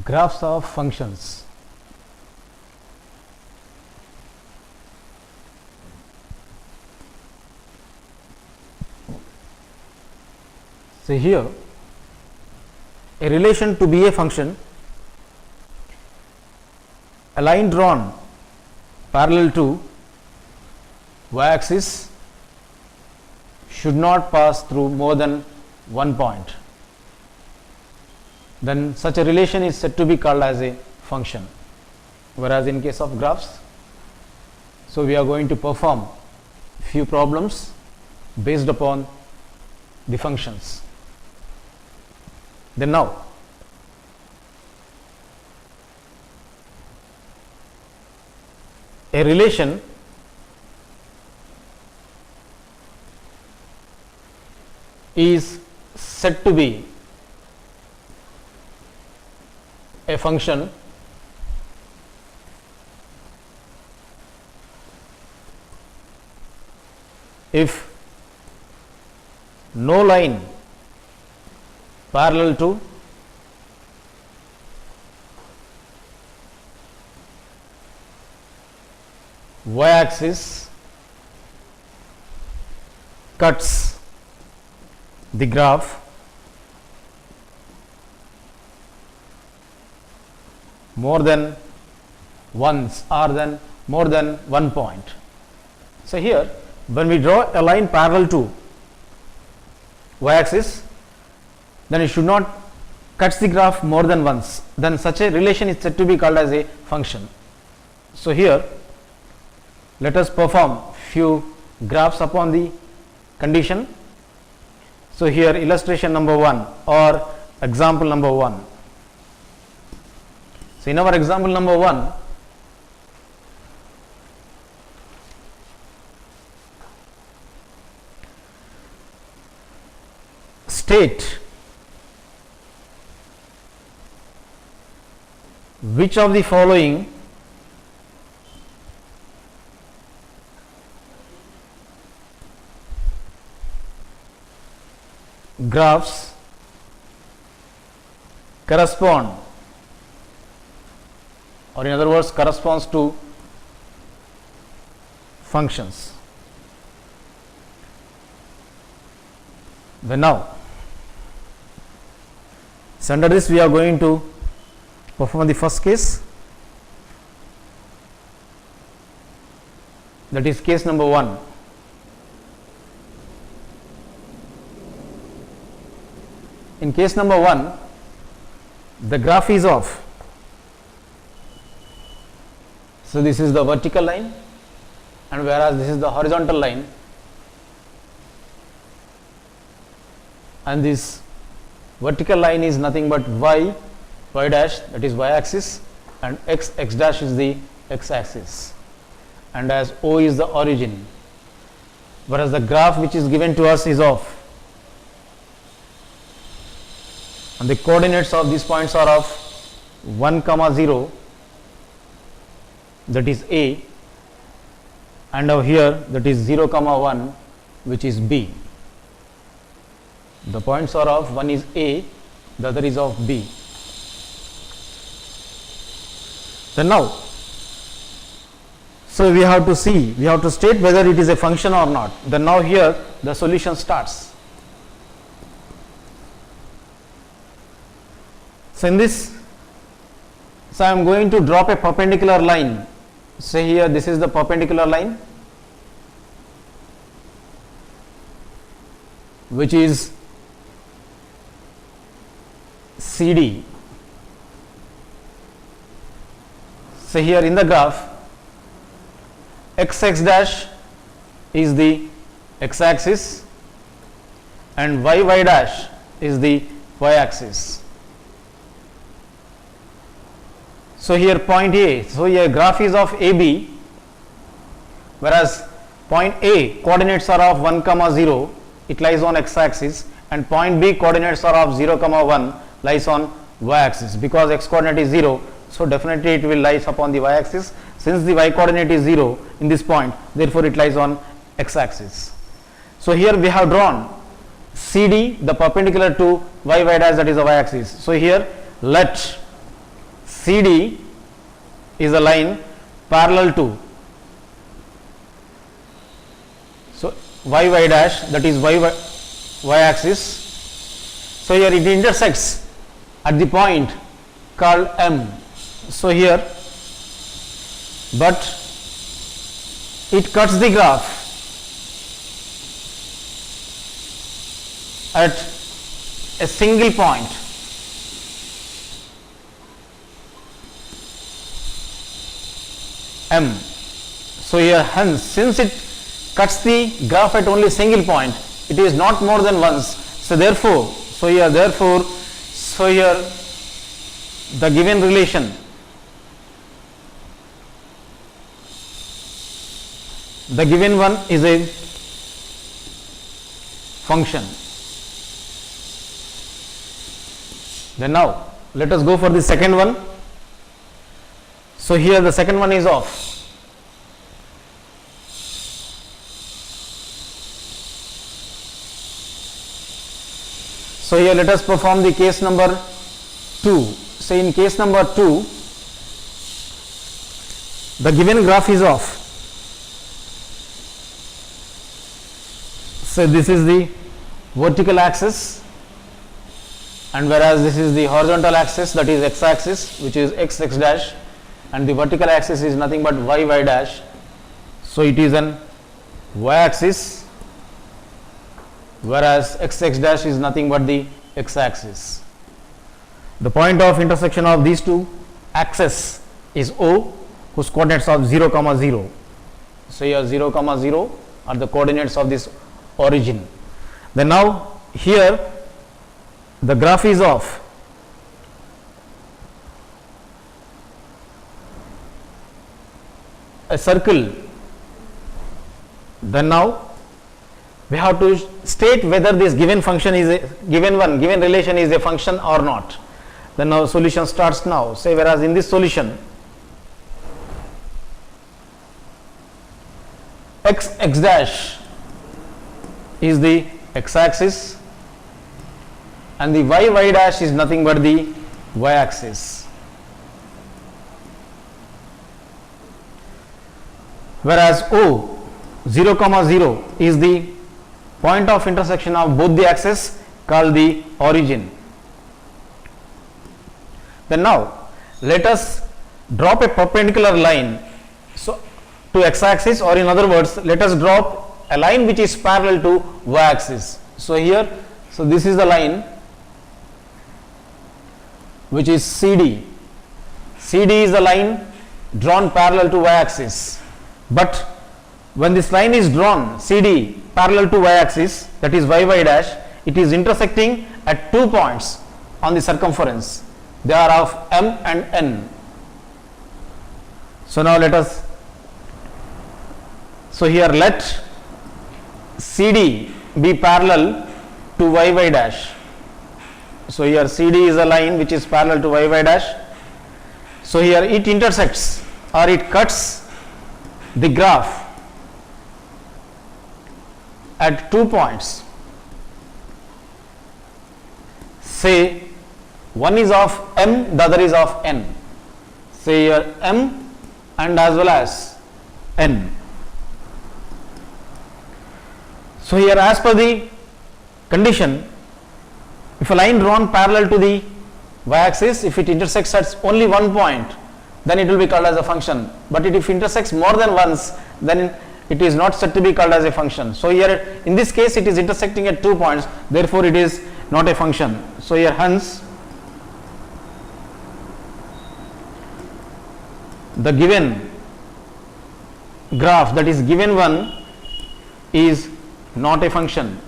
Graphs of functions. So here a relation to be a function, a line drawn parallel to y-axis should not pass through more than one point, then such a relation is said to be called as a function. Whereas in case of graphs, so we are going to perform few problems based upon the functions. Then now a relation is said to be a function if no line parallel to y-axis cuts the graph more than once or than more than one point. So here when we draw a line parallel to y-axis, then it should not cut the graph more than once, then such a relation is said to be called as a function. So here let us perform few graphs upon the condition. So here illustration number 1 or example number 1. So in our example number 1, state which of the following graphs correspond, or in other words corresponds to functions. Then now, so under this we are going to perform the first case, that is case number 1. In case number 1, the graph is of, so this is the vertical line and whereas this is the horizontal line, and this vertical line is nothing but y dash, that is y axis, and x dash is the x axis, and as O is the origin, whereas the graph which is given to us is of, and the coordinates of these points are of 1, 0, that is A, and over here that is 0, 1, which is B. The points are of, one is A, the other is of B. Then now, so we have to see, we have to state whether it is a function or not. Then now here the solution starts. So in this, so I am going to drop a perpendicular line. Say here this is the perpendicular line which is CD. So here in the graph x dash is the x axis and y dash is the y axis. So here point A, so here graph is of AB, whereas point A coordinates are of 1, 0, it lies on x axis, and point B coordinates are of 0, 1 lies on y axis. Because x coordinate is 0, so definitely it will lies upon the y axis. Since the y coordinate is 0 in this point, therefore it lies on x axis. So here we have drawn CD, the perpendicular to y dash, that is the y axis. So here let CD is a line parallel to, so y dash, that is y axis. So here it intersects at the point called M. So here, but it cuts the graph at a single point. M. So here, hence, since it cuts the graph at only single point, it is not more than once. So therefore, the given relation, the given one is a function. Then now let us go for the second one. So here the second one is of so here let us perform the case number 2. So in case number 2, the given graph is of, so this is the vertical axis, and whereas this is the horizontal axis, that is x axis, which is x dash, and the vertical axis is nothing but y dash. So it is an y axis, whereas x dash is nothing but the x axis. The point of intersection of these two axes is O, whose coordinates of 0, 0. So here 0, 0 are the coordinates of this origin. Then now here the graph is of a circle. Then now we have to state whether this given function is a given relation is a function or not. Then now solution starts now. Say, whereas in this solution x dash is the x axis and the y dash is nothing but the y axis. Whereas O 0, 0 is the point of intersection of both the axes called the origin. Then now let us drop a perpendicular line so to x axis, or in other words, let us drop a line which is parallel to y axis. So here, so this is the line which is CD. CD is the line drawn parallel to y axis, but when this line is drawn CD parallel to y axis, that is y dash, it is intersecting at 2 points on the circumference. They are of M and N. So now let us, so here let CD be parallel to y dash. So here CD is a line which is parallel to y dash. So here it intersects or it cuts the graph at 2 points. Say one is of M, the other is of N. Say here M and as well as N. So here, as per the condition, if a line drawn parallel to the y axis, if it intersects at only 1 point, then it will be called as a function. But if it intersects more than once, then it is not said to be called as a function. So here in this case it is intersecting at 2 points, therefore it is not a function. So here hence the given graph, that is given one, is not a function.